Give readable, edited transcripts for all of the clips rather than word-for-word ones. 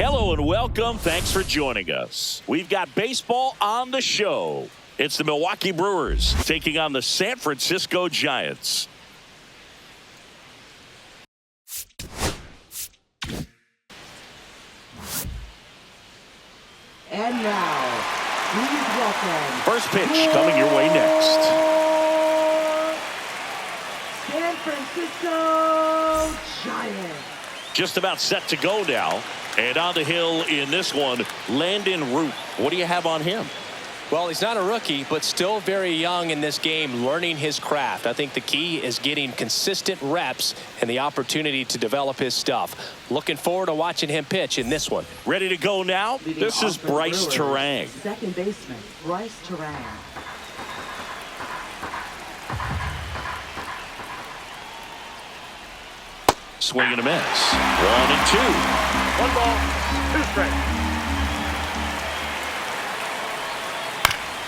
Hello and welcome. Thanks for joining us. We've got baseball on the show. It's the Milwaukee Brewers taking on the San Francisco Giants. And now, please welcome... First pitch coming your way next. San Francisco Giants. Just about set to go now. And on the hill in this one, Landon Root. What do you have on him? Well, he's not a rookie, but still very young in this game, learning his craft. I think the key is getting consistent reps and the opportunity to develop his stuff. Looking forward to watching him pitch in this one. Ready to go now? This is Bryce Terang. Second baseman, Bryce Terang. Swing and a miss. 1-2. 1 ball, 2 strikes.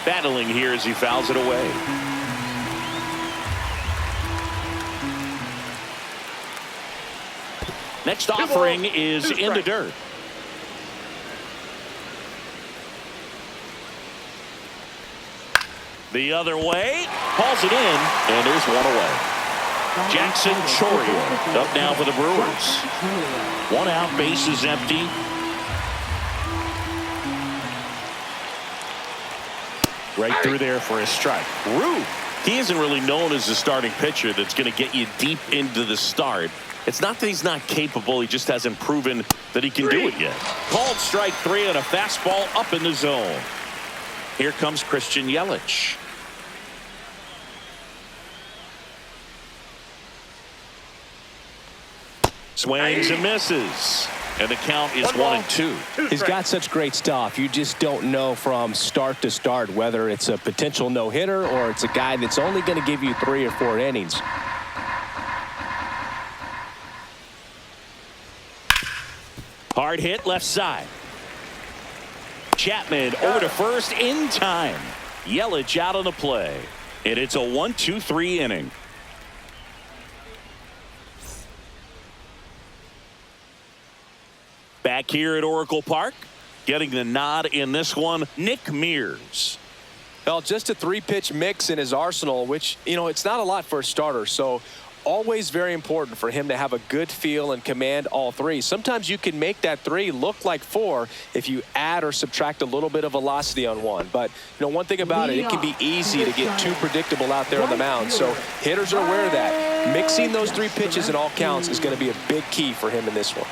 Battling here as he fouls it away. Next offering is in the dirt. The other way. Hauls it in, and there's one away. Jackson Choria up now for the Brewers. 1 out, base is empty. Right through there for a strike. Root, he isn't really known as the starting pitcher that's going to get you deep into the start. It's not that he's not capable, he just hasn't proven that he can do it yet. Called strike 3 and a fastball up in the zone. Here comes Christian Yelich. Swings and misses. And the count is 1-2. He's got such great stuff. You just don't know from start to start whether it's a potential no-hitter or it's a guy that's only going to give you 3 or 4 innings. Hard hit left side. Chapman over to first in time. Yelich out on the play. And it's a 1-2-3 inning. Back here at Oracle Park, getting the nod in this one, Nick Mears. Well, just a 3-pitch mix in his arsenal, which, you know, it's not a lot for a starter. So always very important for him to have a good feel and command all 3. Sometimes you can make that 3 look like 4 if you add or subtract a little bit of velocity on one. But, you know, one thing about it can be easy to get too predictable out there on the mound. So hitters are aware of that. Mixing those 3 pitches in all counts is going to be a big key for him in this one.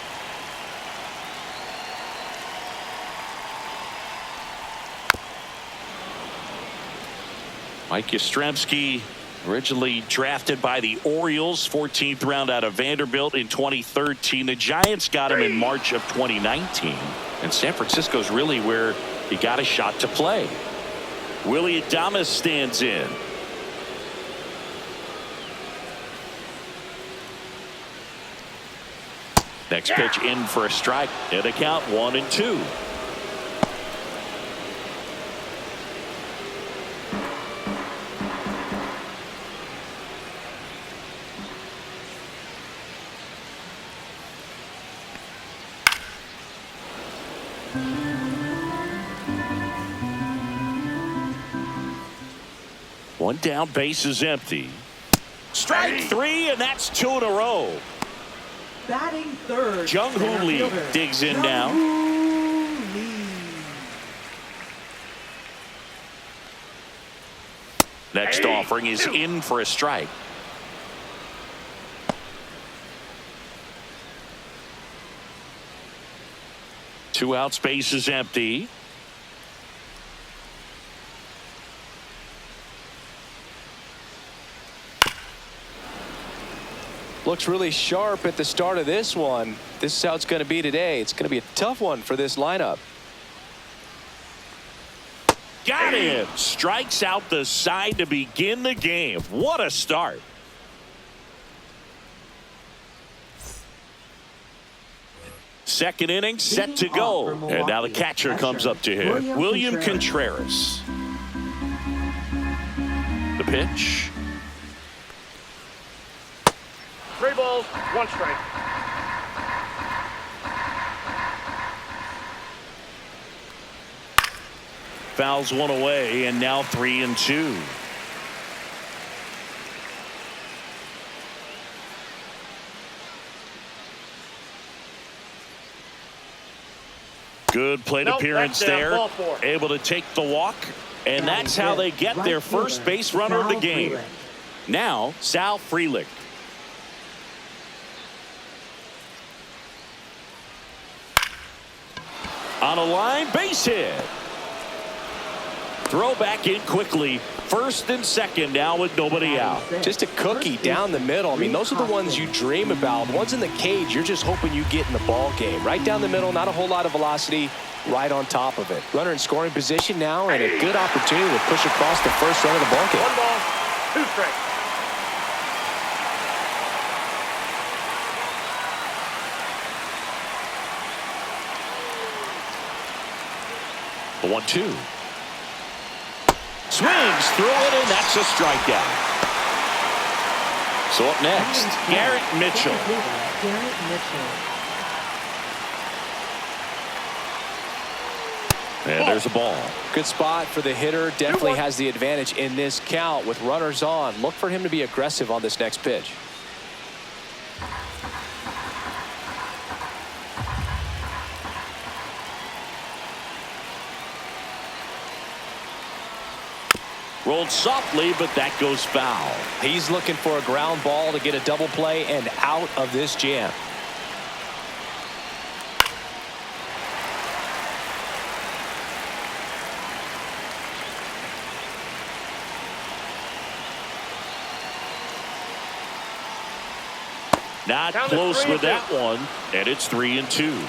Mike Yastrzemski, originally drafted by the Orioles, 14th round out of Vanderbilt in 2013. The Giants got him in March of 2019. And San Francisco's really where he got a shot to play. Willy Adames stands in. Next pitch in for a strike. And the count 1-2. One down, base is empty. Strike 3, and that's 2 in a row. Batting third. Jung-Hoo Lee digs in now. Next offering is in for a strike. Two outs, base is empty. Looks really sharp at the start of this one. This is how it's going to be today. It's going to be a tough one for this lineup. Got him. Strikes out the side to begin the game. What a start. Second inning set to go. And now the catcher comes up to him. William Contreras. The pitch. 3 balls, 1 strike. fouls one away, and now 3-2. Good plate appearance there. Able to take the walk, and that's how they get their first base runner of the game. Now, Sal Frelick. On a line, base hit. Throw back in quickly. First and second now with nobody out. Just a cookie down the middle. I mean, those are the ones you dream about. The ones in the cage, you're just hoping you get in the ball game. Right down the middle, not a whole lot of velocity, right on top of it. Runner in scoring position now, and a good opportunity to push across the first run of the ball game. 1 ball, 2 strikes. The 1-2. Swings through it, and that's a strikeout. So up next, Garrett Mitchell. Garrett Mitchell. And there's a ball. Good spot for the hitter. Definitely has the advantage in this count with runners on. Look for him to be aggressive on this next pitch. Rolled softly, but that goes foul. He's looking for a ground ball to get a double play and out of this jam. Not close with that one, and it's 3-2.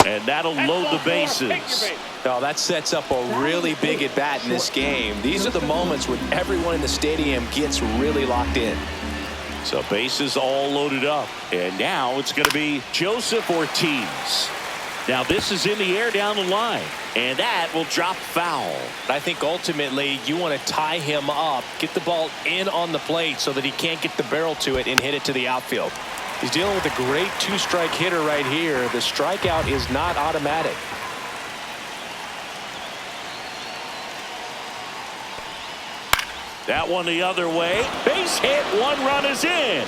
And that'll load the bases. Oh, that sets up a really big at bat in this game. These are the moments when everyone in the stadium gets really locked in. So bases all loaded up, and now it's going to be Joseph Ortiz. Now this is in the air down the line, and that will drop foul. I think ultimately you want to tie him up, get the ball in on the plate so that he can't get the barrel to it and hit it to the outfield. He's dealing with a great two-strike hitter right here. The strikeout is not automatic. That one the other way. Base hit. 1 run is in.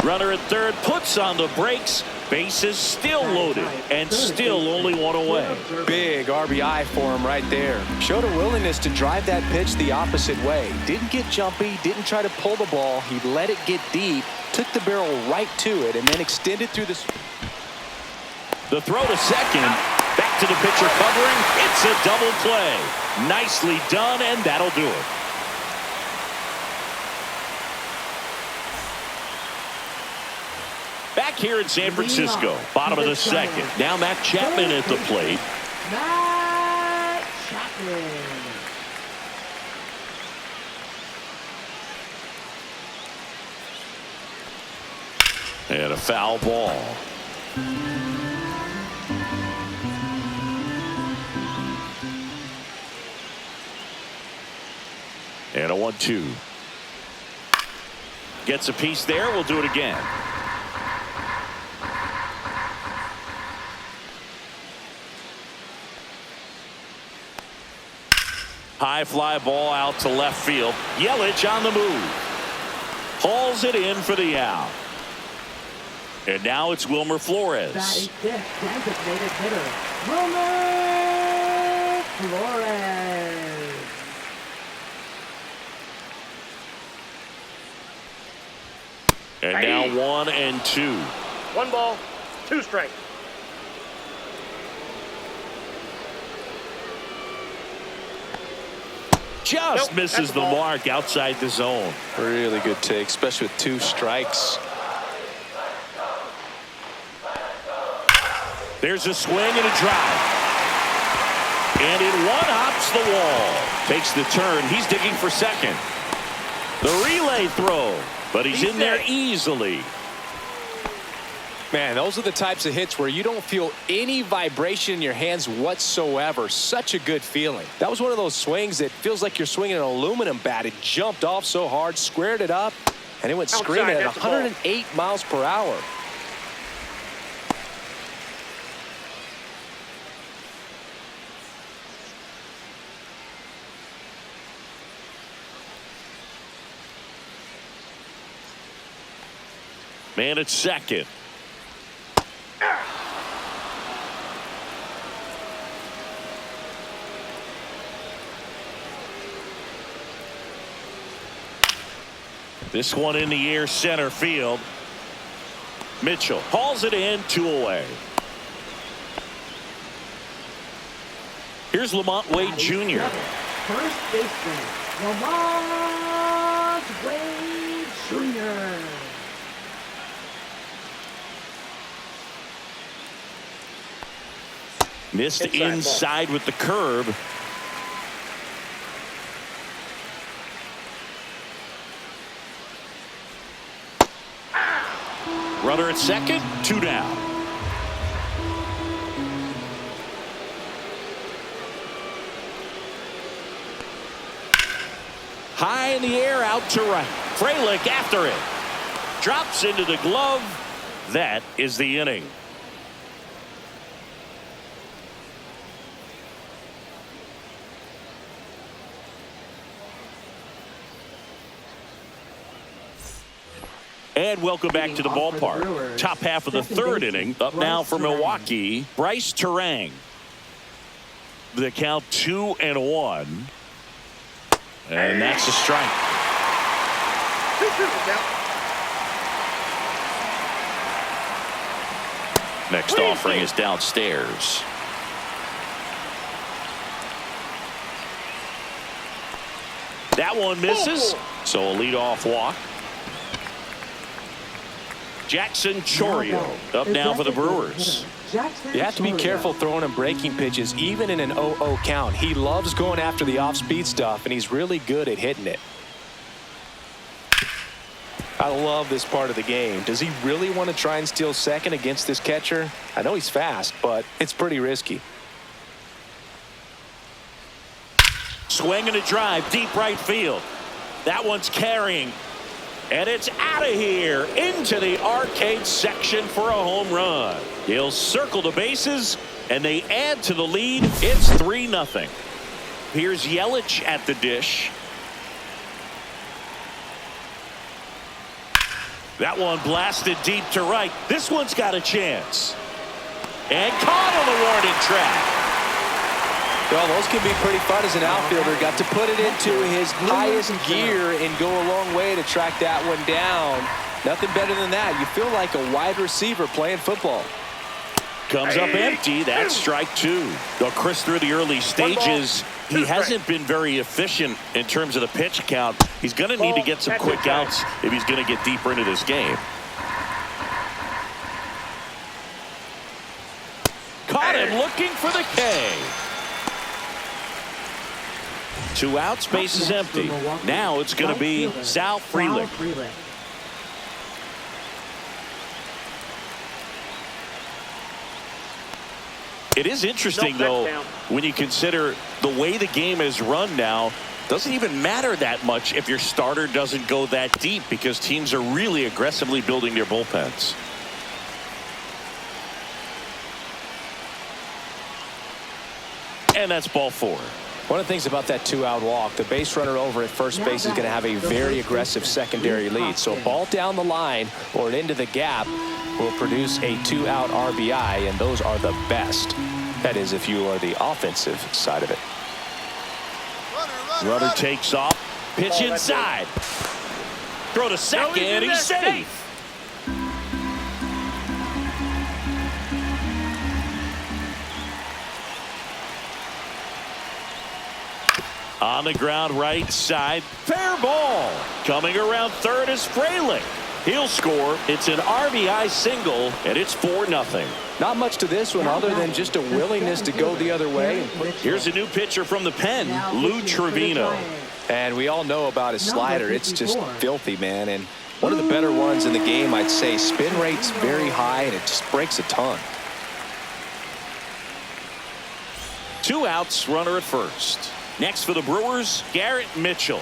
Runner at third puts on the brakes. Bases still loaded and still only 1 away. Big RBI for him right there. Showed a willingness to drive that pitch the opposite way. Didn't get jumpy, didn't try to pull the ball. He let it get deep, took the barrel right to it, and then extended through the... The throw to second. Back to the pitcher covering. It's a double play. Nicely done, and that'll do it. Back here in San Francisco, bottom of the second. Now Matt Chapman at the plate. Matt Chapman. And a foul ball. And a 1-2. Gets a piece there. We'll do it again. High fly ball out to left field. Yelich on the move. Hauls it in for the out. And now it's Wilmer Flores. Batting fifth, designated hitter, Wilmer Flores. And now 1 and 2. 1 ball, 2 strikes. Just misses the mark outside the zone. Really good take, especially with 2 strikes. There's a swing and a drive. And it one-hops the wall. Takes the turn. He's digging for second. The relay throw. But he's in there easily. Man, those are the types of hits where you don't feel any vibration in your hands whatsoever. Such a good feeling. That was one of those swings that feels like you're swinging an aluminum bat. It jumped off so hard, squared it up, And it went Outside, screaming at that's the ball. 108 miles per hour. Man at second. This one in the air, center field. Mitchell hauls it in, 2 away. Here's Lamont Wade Jr. First baseman, Lamont Wade Jr. Missed inside with the curve. Runner at second, 2 down. High in the air, out to right. Frelick after it. Drops into the glove. That is the inning. And welcome back to the ballpark. Top half of the third inning. Up now for Milwaukee, Bryce Terang. The count 2-1. And that's a strike. Next offering is downstairs. That one misses. So a leadoff walk. Jackson Chourio up now for the Brewers. You have to be careful throwing him breaking pitches, even in an 0-0 count. He loves going after the off-speed stuff, and he's really good at hitting it. I love this part of the game. Does he really want to try and steal second against this catcher? I know he's fast, but it's pretty risky. Swing and a drive, deep right field. That one's carrying. And it's out of here into the arcade section for a home run. He'll circle the bases, and they add to the lead. It's 3-0. Here's Yelich at the dish. That one blasted deep to right. This one's got a chance. And caught on the warning track. Well, those can be pretty fun as an outfielder. Got to put it into his highest gear and go a long way to track that one down. Nothing better than that. You feel like a wide receiver playing football. Comes up empty. That's strike 2. Though Chris, through the early stages, he hasn't been very efficient in terms of the pitch count. He's going to need to get some quick outs if he's going to get deeper into this game. Caught him looking for the K. 2 outs, base is empty. Now it's going to be Sal Frelick. It is interesting, though, when you consider the way the game is run now. Doesn't even matter that much if your starter doesn't go that deep, because teams are really aggressively building their bullpens. And that's ball 4. One of the things about that 2-out walk, the base runner over at first base is going to have a very aggressive secondary lead. So a ball down the line or into the gap will produce a 2-out RBI, and those are the best. That is, if you are the offensive side of it. Runner takes off. Pitch inside. Throw to second. He's safe. On the ground, right side. Fair ball. Coming around third is Frelick. He'll score. It's an RBI single, and it's 4-0. Not much to this one other than just a willingness to go the other way. Here's a new pitcher from the pen, Lou Trevino. And we all know about his slider. It's just filthy, man. And one of the better ones in the game, I'd say. Spin rate's very high, and it just breaks a ton. 2 outs, runner at first. Next for the Brewers, Garrett Mitchell.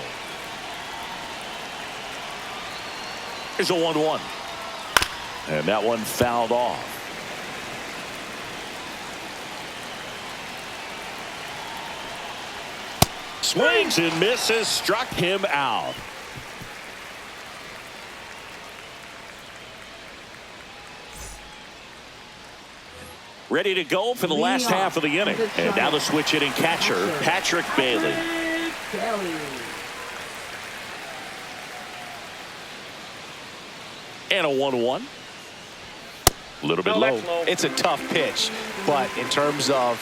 Here's a 1-1. And that one fouled off. Swings and misses, struck him out. Ready to go for the last half of the inning. And now the switch hitting catcher, Patrick Bailey. And a 1-1. A little bit low. It's a tough pitch, but in terms of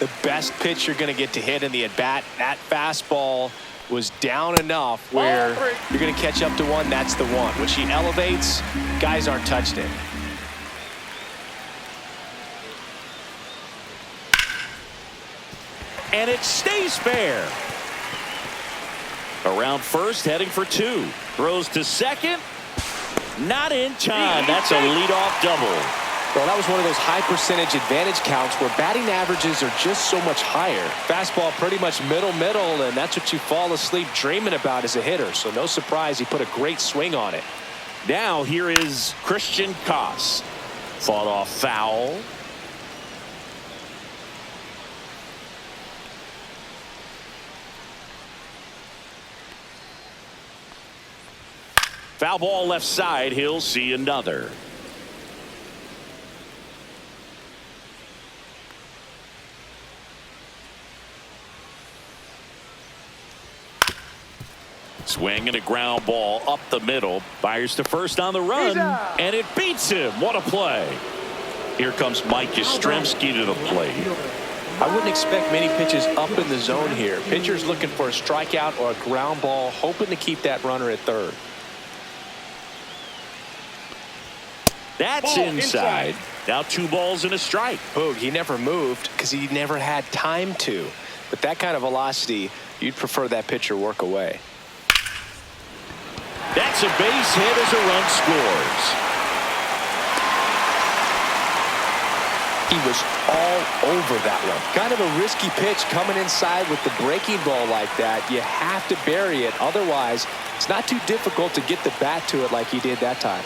the best pitch you're going to get to hit in the at-bat, that fastball was down enough where you're going to catch up to one. That's the one. When she elevates, guys aren't touching it. And it stays fair. Around first, heading for 2. Throws to second. Not in time. That's a leadoff double. Well, that was one of those high percentage advantage counts where batting averages are just so much higher. Fastball pretty much middle, and that's what you fall asleep dreaming about as a hitter. So no surprise he put a great swing on it. Now here is Christian Koss. Fought off foul. Foul ball left side. He'll see another. Swing and a ground ball up the middle. Fires to first on the run. And it beats him. What a play. Here comes Mike Yastrzemski to the plate. I wouldn't expect many pitches up in the zone here. Pitcher's looking for a strikeout or a ground ball, hoping to keep that runner at third. That's inside. Now 2 balls and a strike. Boog, he never moved because he never had time to. But that kind of velocity, you'd prefer that pitcher work away. That's a base hit as a run scores. He was all over that one. Kind of a risky pitch coming inside with the breaking ball like that. You have to bury it. Otherwise, it's not too difficult to get the bat to it like he did that time.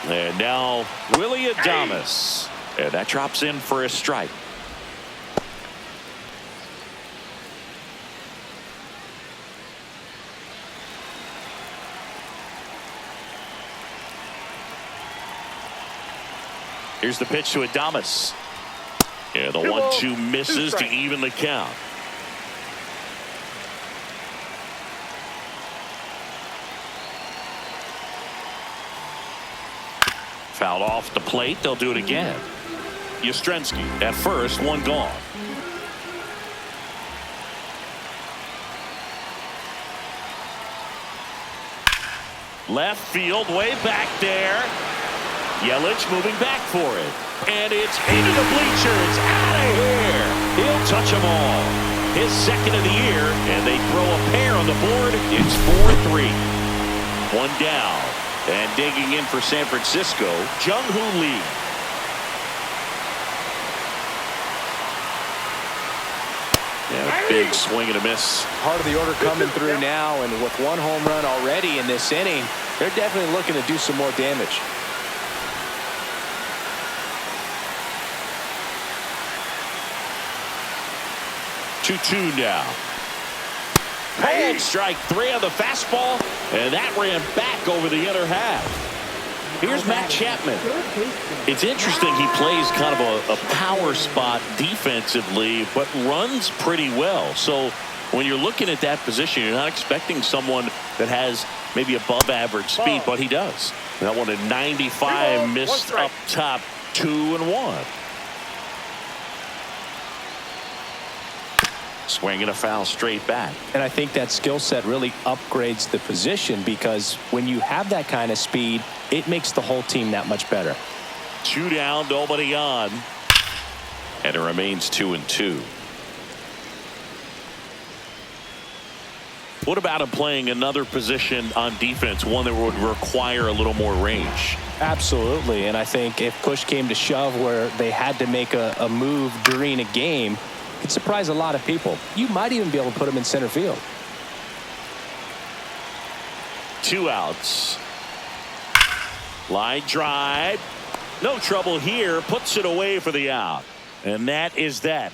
And now Willie Adames. And that drops in for a strike. Here's the pitch to Adames. Yeah, the 1-2 misses to even the count. Fouled off the plate. They'll do it again. Yastrzemski at first, 1 gone. Left field, way back there. Yelich moving back for it. And it's into the bleachers. Out of here. He'll touch them all. His second of the year. And they throw a pair on the board. It's 4-3. 1 down. And digging in for San Francisco, Jung-Hoo Lee. Yeah, big swing and a miss. Part of the order coming through now, and with 1 home run already in this inning, they're definitely looking to do some more damage. Two now. Pulled strike 3 on the fastball, and that ran back over the inner half. Here's Matt Chapman. It's interesting, he plays kind of a power spot defensively, but runs pretty well. So when you're looking at that position, you're not expecting someone that has maybe above average speed, but he does. That one at 95, missed up top, 2-1. Swinging a foul straight back. And I think that skill set really upgrades the position, because when you have that kind of speed, it makes the whole team that much better. 2 down, nobody on. And it remains 2-2. What about him playing another position on defense, one that would require a little more range? Absolutely. And I think if push came to shove where they had to make a move during a game, it could surprise a lot of people. You might even be able to put him in center field. 2 outs. Line drive. No trouble here. Puts it away for the out. And that is that.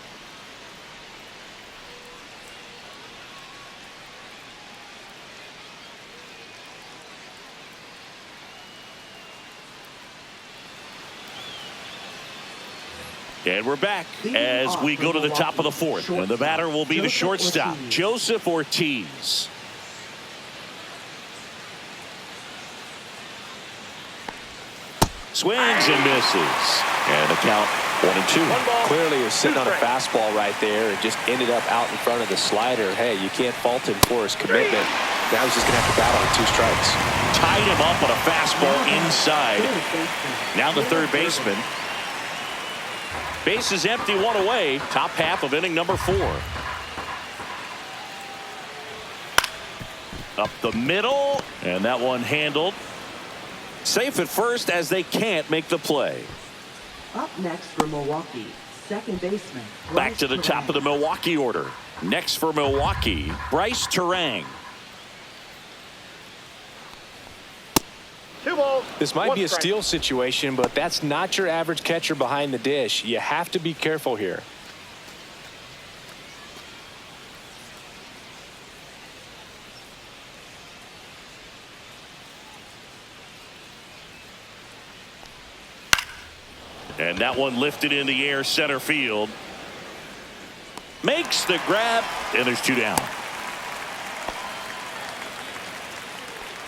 And we're back as we go to the top of the fourth. And the batter will be the shortstop, Joseph Ortiz. Swings and misses. And the count 1-2. Clearly he was sitting on a fastball right there and just ended up out in front of the slider. Hey, you can't fault him for his commitment. Now he's just going to have to battle with 2 strikes. Tied him up on a fastball inside. Now the third baseman. Base is empty, 1 away. Top half of inning number 4. Up the middle. And that one handled. Safe at first as they can't make the play. Up next for Milwaukee, second baseman. Back to the top of the Milwaukee order. Next for Milwaukee, Bryce Terang. 2 balls. This might be a strike. steal situation, but that's not your average catcher behind the dish. You have to be careful here. And that one lifted in the air, center field. Makes the grab, and there's 2 down.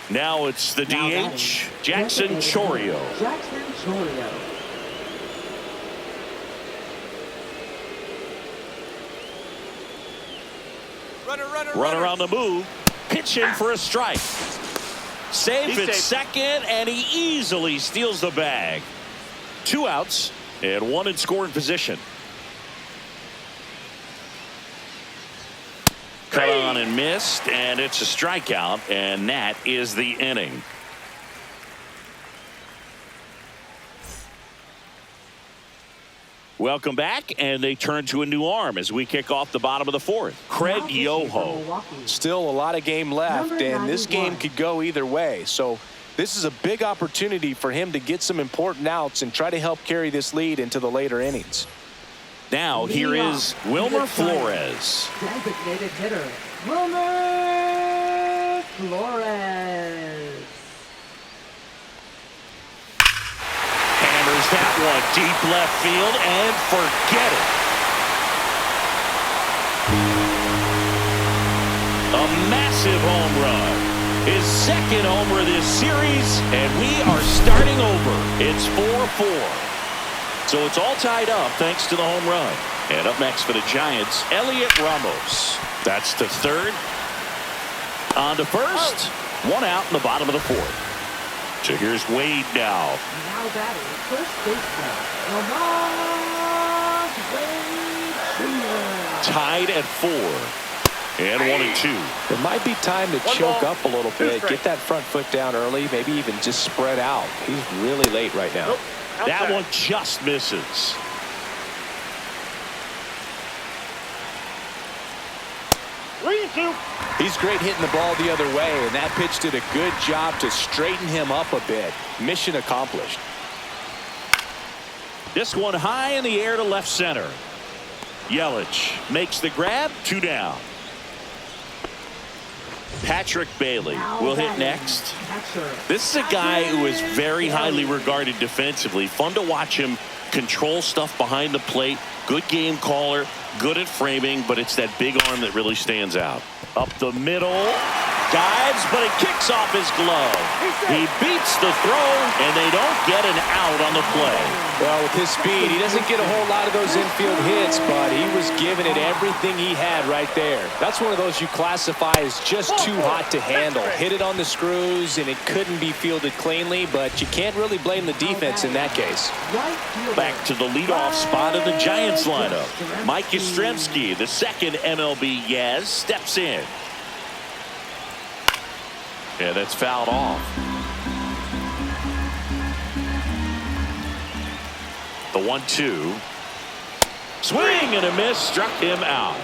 Now it's the DH, Jackson Chourio. Jackson Chourio. Runner on the move. Pitch in for a strike. Safe at second, and he easily steals the bag. 2 outs and 1 in scoring position. Cut on and missed, and it's a strikeout, and that is the inning. Welcome back, and they turn to a new arm as we kick off the bottom of the 4th. Craig Yoho. Still a lot of game left, and this game could go either way. So this is a big opportunity for him to get some important outs and try to help carry this lead into the later innings. Now here is Wilmer Flores. Designated hitter, Wilmer Flores. Hammers that one deep left field and forget it. A massive home run. His second homer this series, and we are starting over. It's 4-4. So it's all tied up thanks to the home run. And up next for the Giants, Elliot Ramos. That's to third. On to first. 1 out in the bottom of the 4th. So here's Wade now. Now batting first baseman, Lamont Wade Jr. Tied at 4. And 1-2. It might be time to choke up a little bit, get that front foot down early, maybe even just spread out. He's really late right now. Nope. That one just misses. He's great hitting the ball the other way, and that pitch did a good job to straighten him up a bit. Mission accomplished. This one high in the air to left center. Yelich makes the grab, 2 down. Patrick Bailey will hit next. This is a guy who is very highly regarded defensively. Fun to watch him control stuff behind the plate. Good game caller, good at framing, but it's that big arm that really stands out. Up the middle, dives, but it kicks off his glove. He beats the throw, and they don't get an out on the play. Well, with his speed, he doesn't get a whole lot of those infield hits, but he was giving it everything he had right there. That's one of those you classify as just too hot to handle. Hit it on the screws, and it couldn't be fielded cleanly, but you can't really blame the defense in that case. Back to the leadoff spot of the Giants lineup. Mike Yastrzemski, the second MLB Yaz, steps in. Yeah, that's fouled off. The 1-2. Swing and a miss, struck him out.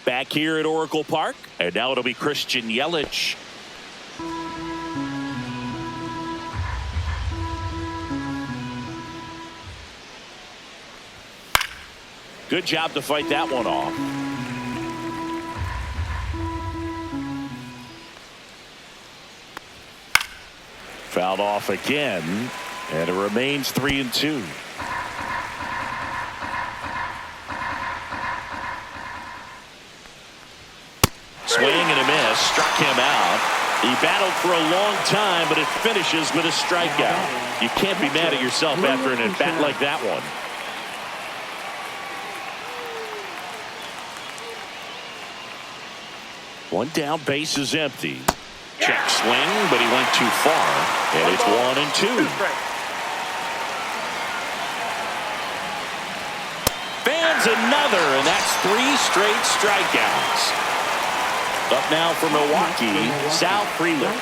Back here at Oracle Park, and now it'll be Christian Yelich. Good job to fight that one off. Fouled off again, and it remains 3-2. Swing and a miss, struck him out. He battled for a long time, but it finishes with a strikeout. You can't be mad at yourself after an at-bat like that one. One down, base is empty. Check swing, but he went too far. And it's 1-2. Fans another, and that's 3 straight strikeouts. Up now for Milwaukee, Sal Freeland.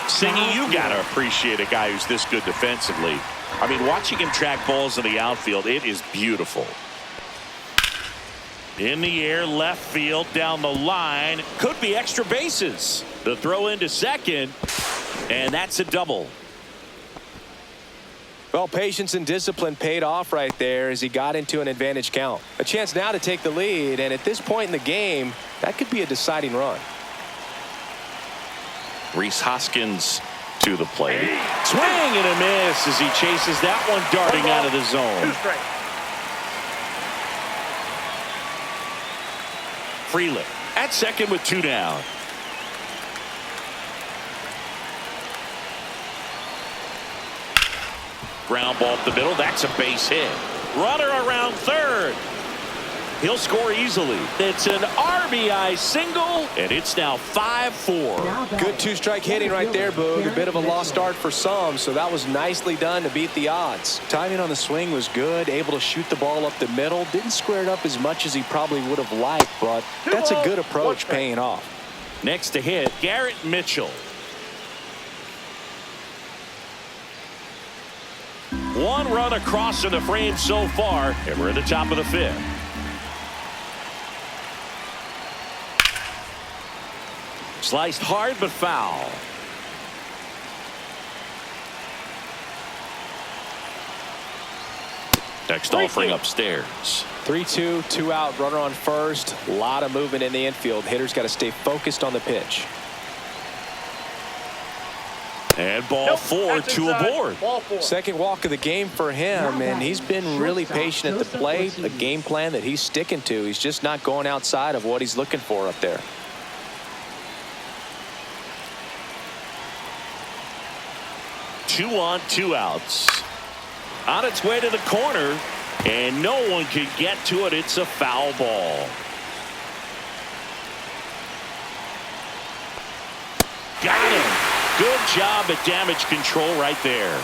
Singy, you got to appreciate a guy who's this good defensively. I mean, watching him track balls in the outfield, it is beautiful. In the air, left field, down the line. Could be extra bases. The throw into second, and that's a double. Well, patience and discipline paid off right there as he got into an advantage count. A chance now to take the lead, and at this point in the game, that could be a deciding run. Rhys Hoskins to the plate. Swing and a miss as he chases that one darting out of the zone. 2 strikes. Freeland at second with 2 down. Ground ball up the middle. That's a base hit. Runner around third. He'll score easily. It's an RBI single, and it's now 5-4. Good 2-strike hitting right there, Boog. A bit of a lost start for some, so that was nicely done to beat the odds. Timing on the swing was good, able to shoot the ball up the middle. Didn't square it up as much as he probably would have liked, but that's a good approach paying off. Next to hit, Garrett Mitchell. One run across in the frame so far, and we're at the top of the 5th. Sliced hard but foul. Next offering upstairs. 3-2, 2 out, runner on first. A lot of movement in the infield. Hitters got to stay focused on the pitch. And ball 4, 2 aboard. Ball 4. Second walk of the game for him, and he's been really patient at the plate. A game plan that he's sticking to. He's just not going outside of what he's looking for up there. Two on, 2 outs. On its way to the corner, and no one can get to it. It's a foul ball. Got him. Good job at damage control right there.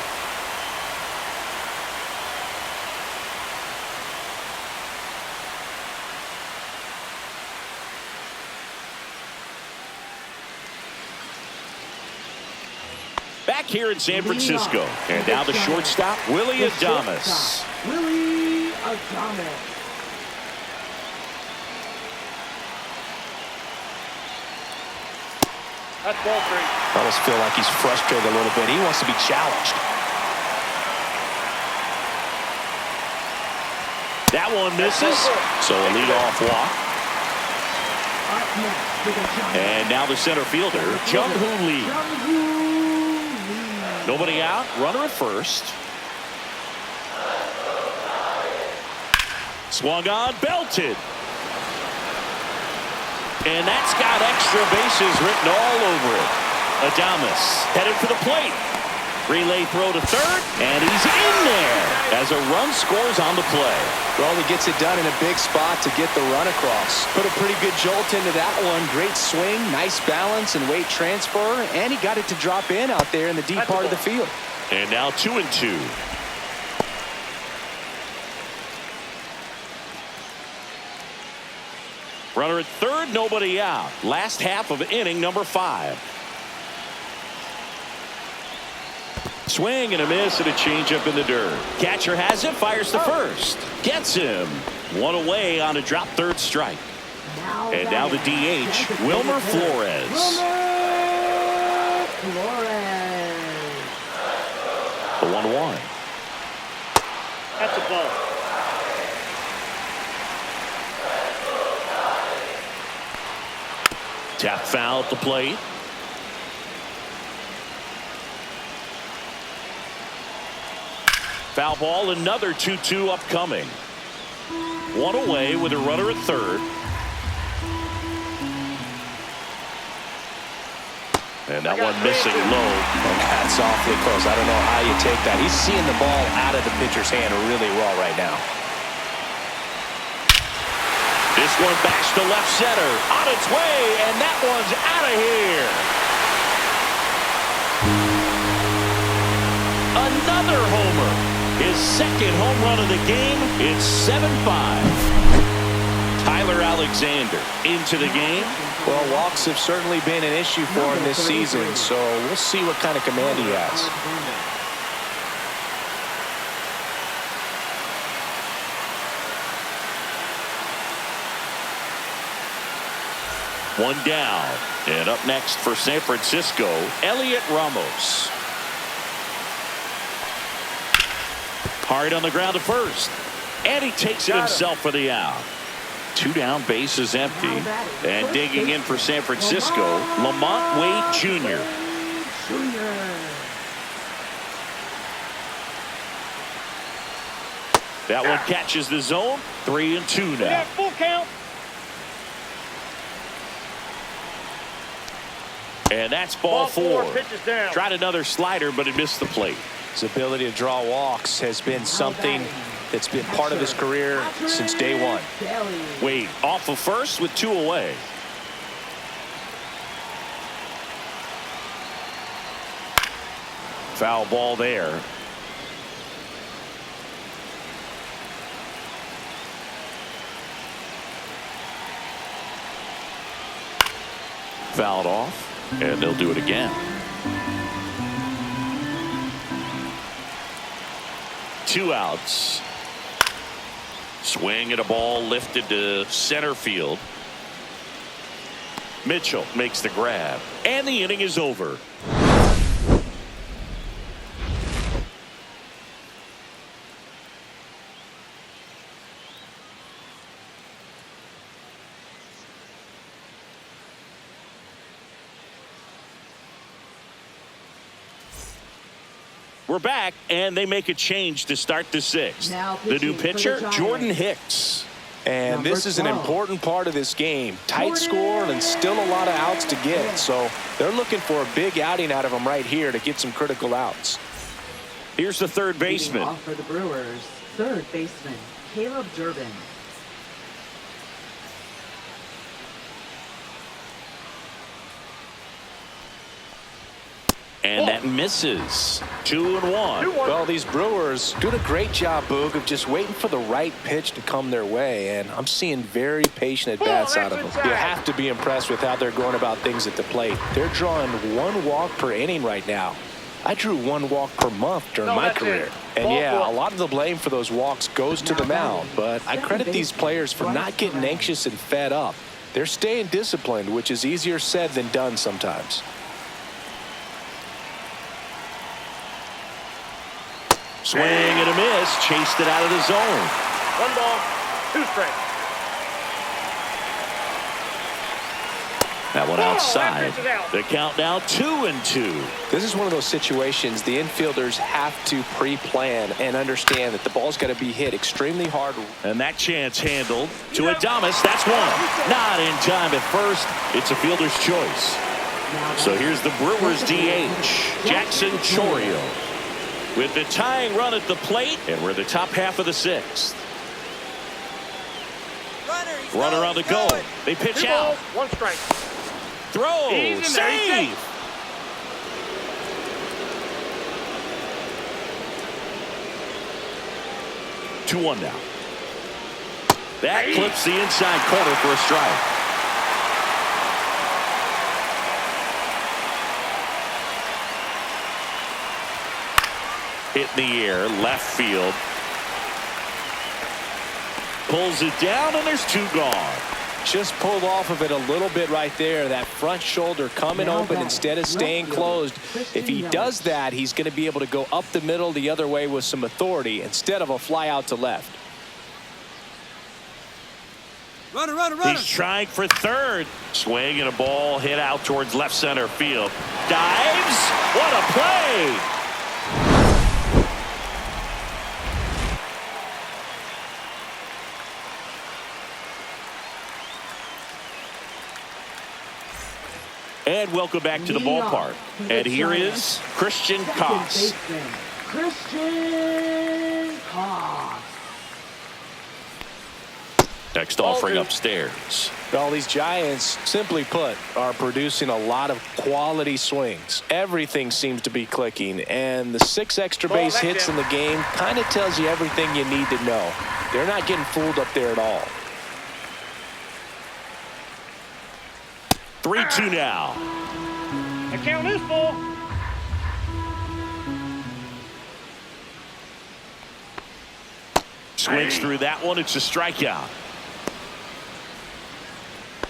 Back here in San Francisco, and now the shortstop, Willie Adames. Willie Adames. That's ball 3. I almost feel like he's frustrated a little bit. He wants to be challenged. That one misses, so a leadoff walk. And now the center fielder, Jung-Hoo Lee. Nobody out, runner at first. Swung on, belted. And that's got extra bases written all over it. Adames headed for the plate. Relay throw to third, and he's in there as a run scores on the play. Well, he gets it done in a big spot to get the run across. Put a pretty good jolt into that one. Great swing, nice balance and weight transfer, and he got it to drop in out there in the deep part of the field. And now 2-2. Runner at third, nobody out. Last half of inning number 5. Swing and a miss and a changeup in the dirt. Catcher has it, fires to first. Gets him. One away on a drop third strike. And now the DH, Wilmer Flores. The 1-1. That's a ball. Tap foul at the plate. Foul ball, another 2-2 upcoming. One away with a runner at third. And that one missing low. That's awfully close. I don't know how you take that. He's seeing the ball out of the pitcher's hand really well right now. This one backs to left center. On its way, and that one's out of here. Another homer. His second home run of the game. It's 7-5. Tyler Alexander into the game. Well, walks have certainly been an issue for him this season, so we'll see what kind of command he has. One down. And up next for San Francisco, Elliot Ramos. Hard on the ground to first. And he takes it himself for the out. Two down, bases empty. And digging in for San Francisco, Lamont Wade Jr. That one catches the zone. 3-2 now. Full count. And that's ball four. Pitches down. Tried another slider, but it missed the plate. His ability to draw walks has been something that's been part of his career since day one. Wade off of first with two away. Foul ball there. Fouled off, and they'll do it again. 2 outs. Swing at a ball lifted to center field. Mitchell makes the grab, and the inning is over. We're back, and they make a change to start the sixth. The new pitcher, Jordan Hicks. And this is an important part of this game. Tight score and still a lot of outs to get. So they're looking for a big outing out of him right here to get some critical outs. Here's the third baseman. Off for the Brewers, third baseman, Caleb Durbin. And that misses. 2-1. Well, these Brewers doing a great job, Boog, of just waiting for the right pitch to come their way. And I'm seeing very patient at-bats out of them. You have to be impressed with how they're going about things at the plate. They're drawing 1 walk per inning right now. I drew 1 walk per month during my career. And yeah, a lot of the blame for those walks goes to the mound. But I credit these players for not getting anxious and fed up. They're staying disciplined, which is easier said than done sometimes. Swing and a miss. Chased it out of the zone. 1 ball, 2 strikes. That one outside. The count now 2-2. This is one of those situations the infielders have to pre-plan and understand that the ball's got to be hit extremely hard. And that chance handled to Adames. That's one. Not in time at first. It's a fielder's choice. So here's the Brewers DH, Jackson Chourio, with the tying run at the plate, and we're the top half of the 6th. Runner on the go. They pitch 2 out. balls, 1 strike. Throw. Save. Two 2-1 now. That clips the inside corner for a strike. Hit in the air, left field. Pulls it down, and there's 2 gone. Just pulled off of it a little bit right there. That front shoulder coming open instead of staying closed. If he does that, he's going to be able to go up the middle the other way with some authority instead of a fly out to left. Runner, runner, runner. He's trying for third. Swing and a ball hit out towards left center field. Dives. What a play. And welcome back to the ballpark. And here is Christian Koss. Christian Koss. Next offering upstairs. Well, these Giants, simply put, are producing a lot of quality swings. Everything seems to be clicking, and the 6 extra base hits in the game kind of tells you everything you need to know. They're not getting fooled up there at all. 3-2 now. The count is full. Swings through that one. It's a strikeout.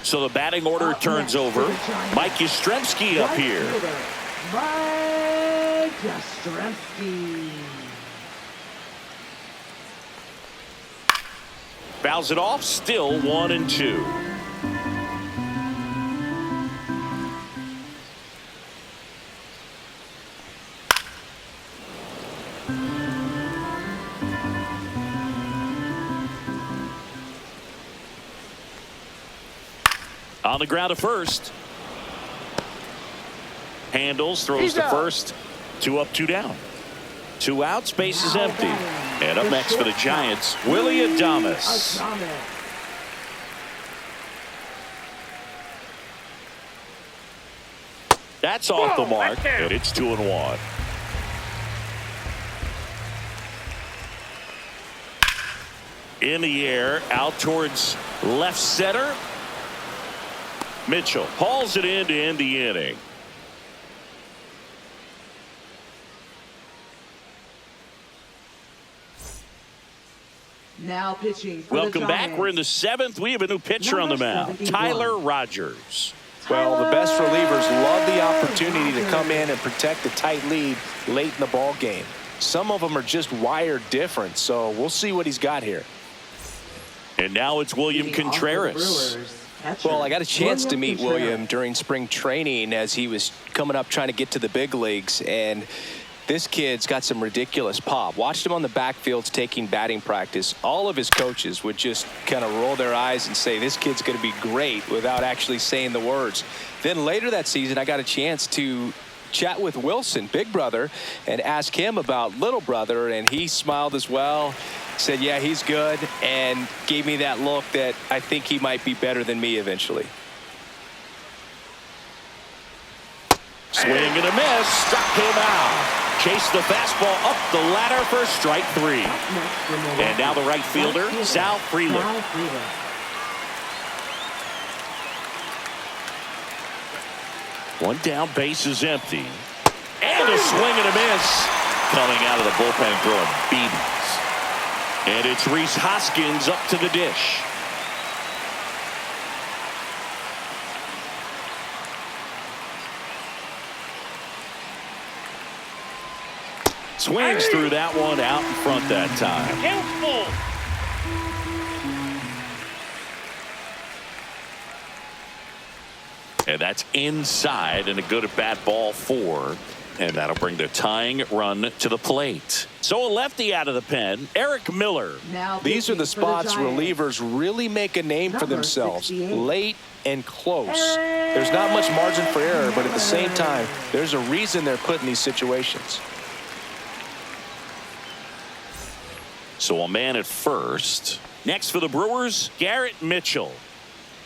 So the batting order turns over. Mike Yastrzemski up here. Mike Yastrzemski. Fouls it off. Still 1-2. On the ground to first. Handles, throws to first. 2 up, 2 down. 2 outs, base is empty. And up next for the Giants, Willie Adames. That's off the mark, and it's 2-1. In the air, out towards left center. Mitchell hauls it in to end the inning. Now pitching for Welcome the back. Giants. We're in the 7th. We have a new pitcher on the mound, 71. Tyler Rogers. Well, the best relievers love the opportunity to come in and protect a tight lead late in the ball game. Some of them are just wired different, so we'll see what he's got here. And now it's William Leading off the Contreras. Brewers, catcher, Well, I got a chance to meet Contreras. William during spring training as he was coming up trying to get to the big leagues, and this kid's got some ridiculous pop. Watched him on the backfields taking batting practice. All of his coaches would just kind of roll their eyes and say, this kid's going to be great, without actually saying the words. Then later that season, I got a chance to chat with Wilson, big brother, and ask him about little brother, and he smiled as well. Said, yeah, he's good, and gave me that look that I think he might be better than me eventually. Swing and a miss. Struck him out. Chased the fastball up the ladder for strike 3. And now the right fielder, Sal Freeland. One down, base is empty. And a swing and a miss. Coming out of the bullpen throwing beatings. And it's Rhys Hoskins up to the dish. Swings through that one out in front that time. Count's full. And that's inside and a good at bat ball 4. And that'll bring the tying run to the plate. So a lefty out of the pen, Eric Miller. Now These are the pitching for spots Giants. relievers really make a name for Number themselves. 68. Late and close. There's not much margin for error, but at the same time, there's a reason they're put in these situations. So a man at first. Next for the Brewers, Garrett Mitchell.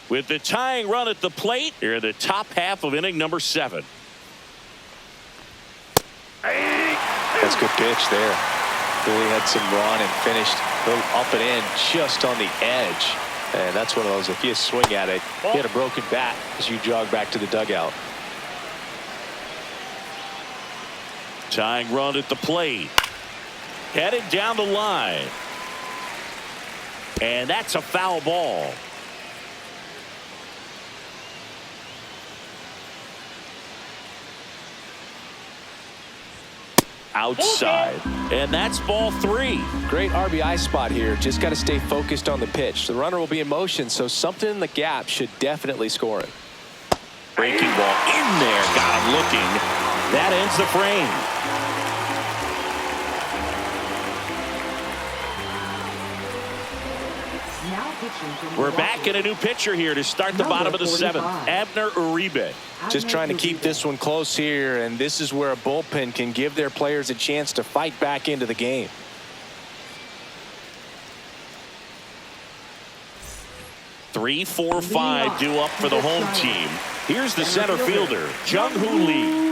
With the tying run at the plate, here in the top half of inning number 7. That's a good pitch there. Really had some run and finished a little up and in just on the edge. And that's one of those, if you swing at it, you had a broken bat as you jog back to the dugout. Tying run at the plate. Headed down the line. And that's a foul ball. outside. And that's ball 3. Great RBI spot here. Just got to stay focused on the pitch. The runner will be in motion, so something in the gap should definitely score it. Breaking ball in there. Got him looking. That ends the frame. Now pitching for We're Milwaukee. back in a new pitcher here to start the bottom of the 7th. Abner Uribe. Just trying to keep this one close here, and this is where a bullpen can give their players a chance to fight back into the game. Three, 4, 5 due up for the home team. Here's the center fielder, Jung-Hoo Lee.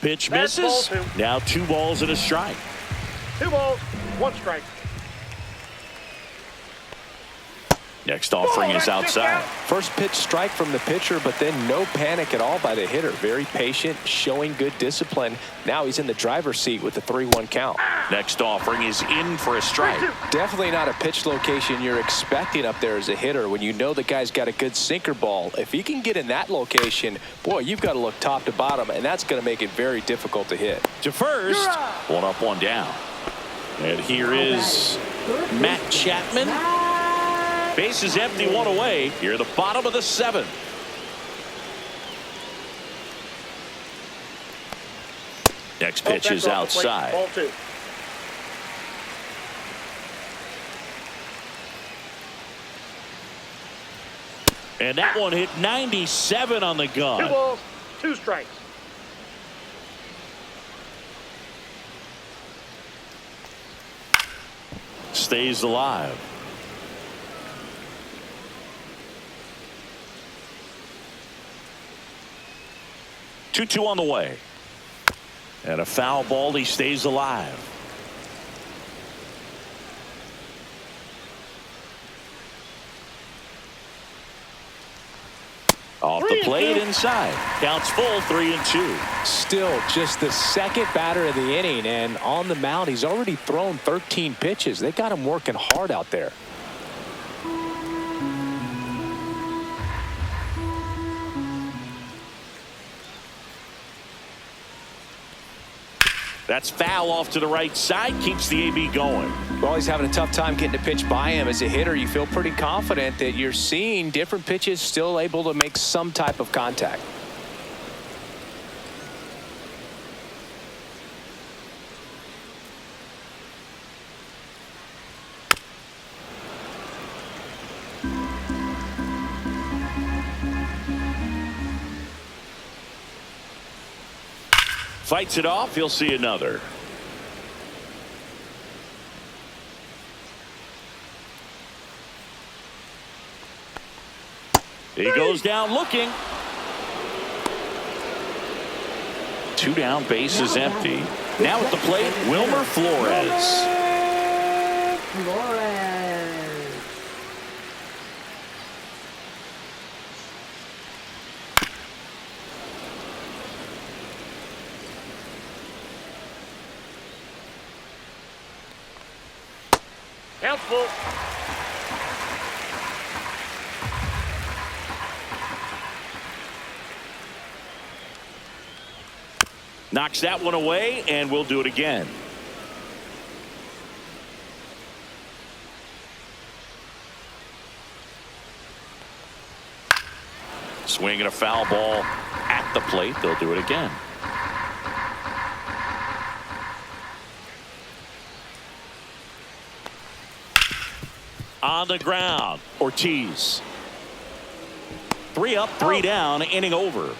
Pitch misses. That's ball 2. Now 2 balls and a strike. 2 balls, 1 strike. Next offering is outside. First pitch strike from the pitcher, but then no panic at all by the hitter. Very patient, showing good discipline. Now he's in the driver's seat with the 3-1 count. Next offering is in for a strike. Definitely not a pitch location you're expecting up there as a hitter when you know the guy's got a good sinker ball. If he can get in that location, boy, you've got to look top to bottom, and that's going to make it very difficult to hit. To first, 1 up, 1 down. And here is Matt Chapman. Base is empty, 1 away. Here at the bottom of the 7th. Next pitch is outside. Ball 2. And that one hit 97 on the 2 gun. balls, 2 strikes. Stays alive. 2-2 on the way. And a foul ball. He stays alive. Off the plate inside. Counts full, 3-2. Still just the second batter of the inning, and on the mound he's already thrown 13 pitches. They got him working hard out there. That's foul off to the right side. Keeps the AB going. Well, he's having a tough time getting a pitch by him. As a hitter, you feel pretty confident that you're seeing different pitches still able to make some type of contact. Fights it off. He'll see another. He goes down looking. 2 down, base is empty. Now at the plate, Wilmer Flores. Count full. Knocks that one away, and we'll do it again. Swinging a foul ball at the plate. They'll do it again. On the ground, Ortiz. 3 up, 3 down, inning over.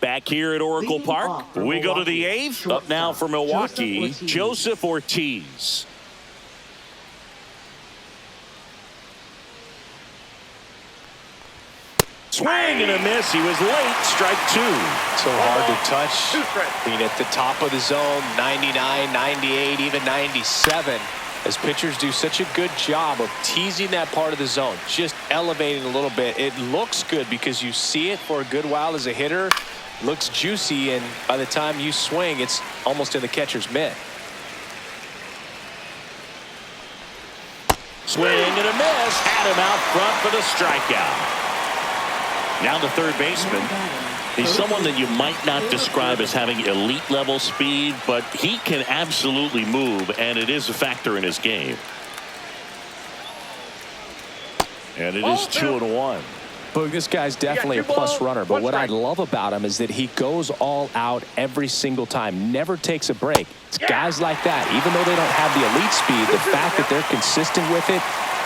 Back here at Oracle Park, we go to the 8th. Up now for Milwaukee, Joseph Ortiz. Swing and a miss. He was late. Strike 2. So hard to touch. 2 strikes. Being at the top of the zone, 99, 98, even 97. As pitchers do such a good job of teasing that part of the zone, just elevating a little bit. It looks good because you see it for a good while as a hitter, Looks juicy, and by the time you swing, it's almost in the catcher's mitt. Swing and a miss. Had him out front for the strikeout. Now the third baseman. He's someone that you might not describe as having elite level speed, but he can absolutely move, and it is a factor in his game. And it is 2-1. But this guy's definitely a plus runner, but what I love about him is that he goes all out every single time, never takes a break. It's guys like that, even though they don't have the elite speed, the fact that they're consistent with it,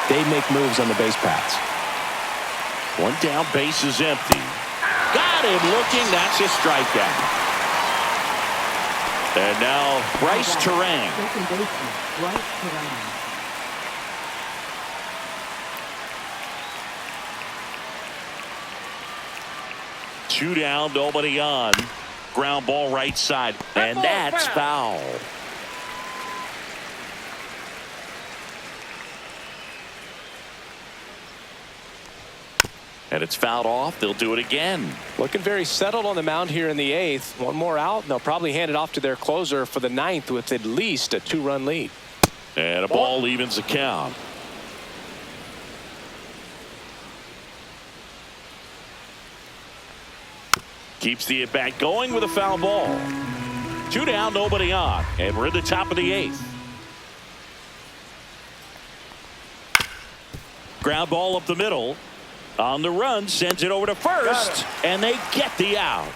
they make moves on the base paths. One down, base is empty. Got him looking. That's a strikeout. And now Bryce Terang. Second baseman, Bryce Terang. Two down, nobody on. Ground ball right side, and that's foul. And it's fouled off. They'll do it again. Looking very settled on the mound here in the 8th. One more out, and they'll probably hand it off to their closer for the 9th with at least a 2-run lead. And a ball evens the count. Keeps the at-bat going with a foul ball. Two down, nobody on. And we're at the top of the 8th. Ground ball up the middle. On the run, sends it over to first. And they get the out.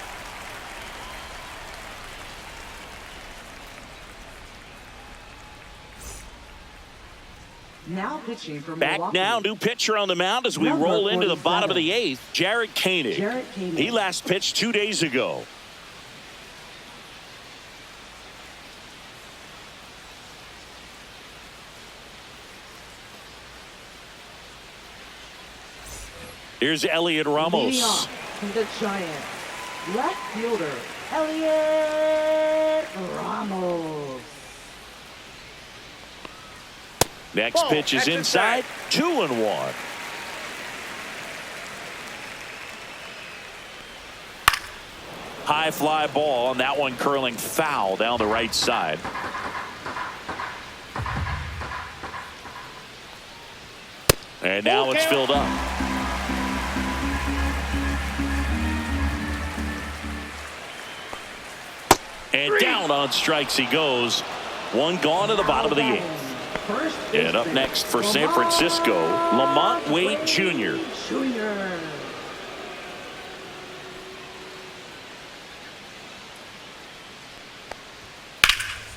Now pitching for Back Milwaukee. now, new pitcher on the mound as we Number roll into the 47. bottom of the 8th. Jarrett Koenig. Jarrett Koenig. He last pitched 2 days ago. Here's Elliot Leading Ramos. off to the Giants, left fielder, Elliot Ramos. Next Ball, pitch is exit inside. side. 2-1. High fly ball, and that one curling foul down the right side. And now it's filled up. And down on strikes he goes. One gone to the bottom of the 8th. First And up baseman, next for San Francisco, Lamont Wade Jr. Jr.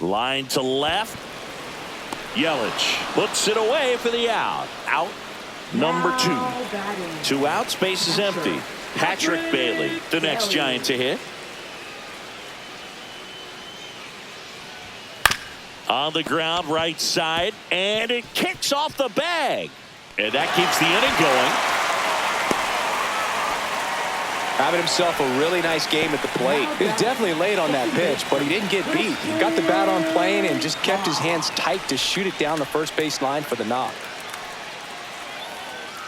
Line to left. Yelich puts it away for the out. Out number 2. Now batting. 2 outs, base is empty. Patrick Bailey, the next Giant to hit. On the ground, right side, and it kicks off the bag. And that keeps the inning going. Having himself a really nice game at the plate. He was definitely late on that pitch, but he didn't get beat. He got the bat on plane and just kept his hands tight to shoot it down the first base line for the knock.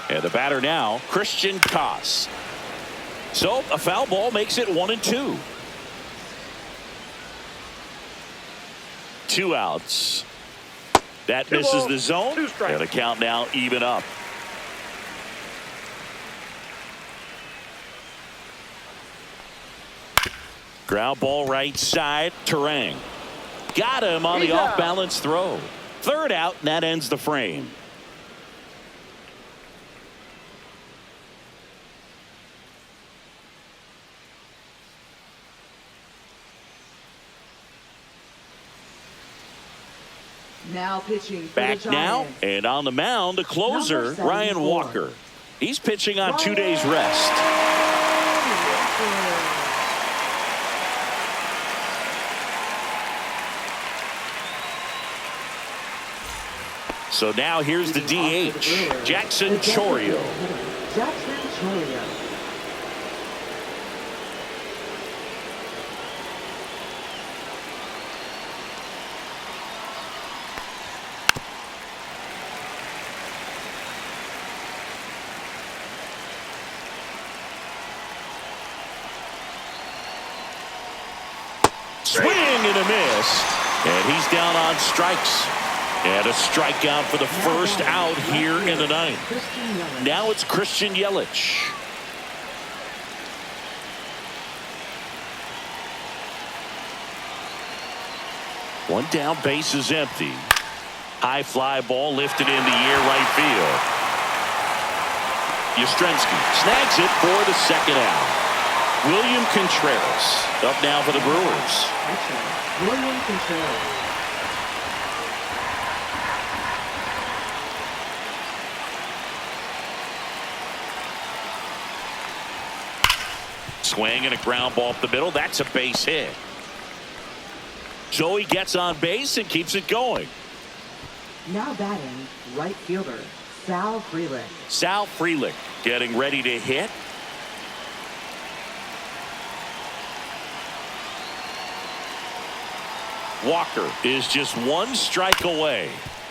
And the batter now, Christian Koss. So a foul ball makes it 1-2. 2 outs. That misses the zone. 2 strikes. And the count now even up. Ground ball right side. Terang. Got him on the He's out. off-balance throw. 3rd out, and that ends the frame. Now pitching for Back the now, Giants. and on the mound, the closer, Number Ryan 74. Walker. He's pitching on 2 days rest. So now here's the DH, Jackson Chourio. Jackson Chourio. Swing and a miss. And he's down on strikes. And a strikeout for the first out here in the ninth. Now it's Christian Yelich. One down, base is empty. High fly ball lifted in the air, right field. Yastrzemski snags it for the second out. William Contreras up now for the Brewers. William Contreras. Swing and a ground ball up the middle. That's a base hit. So he gets on base and keeps it going. Now batting, right fielder, Sal Frelick. Sal Frelick getting ready to hit. Walker is just one strike away.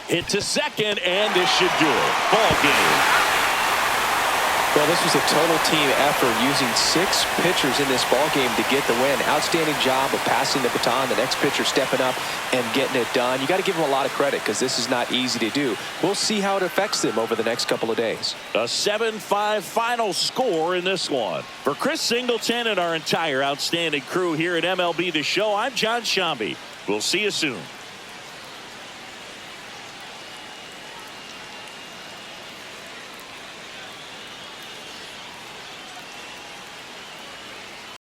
Hit to second, and this should do it. Ball game. Well, this was a total team effort, using 6 pitchers in this ball game to get the win. Outstanding job of passing the baton, the next pitcher stepping up and getting it done. You got to give them a lot of credit because this is not easy to do. We'll see how it affects them over the next couple of days. A 7-5 final score in this one. For Chris Singleton and our entire outstanding crew here at MLB The Show, I'm John Shambi. We'll see you soon.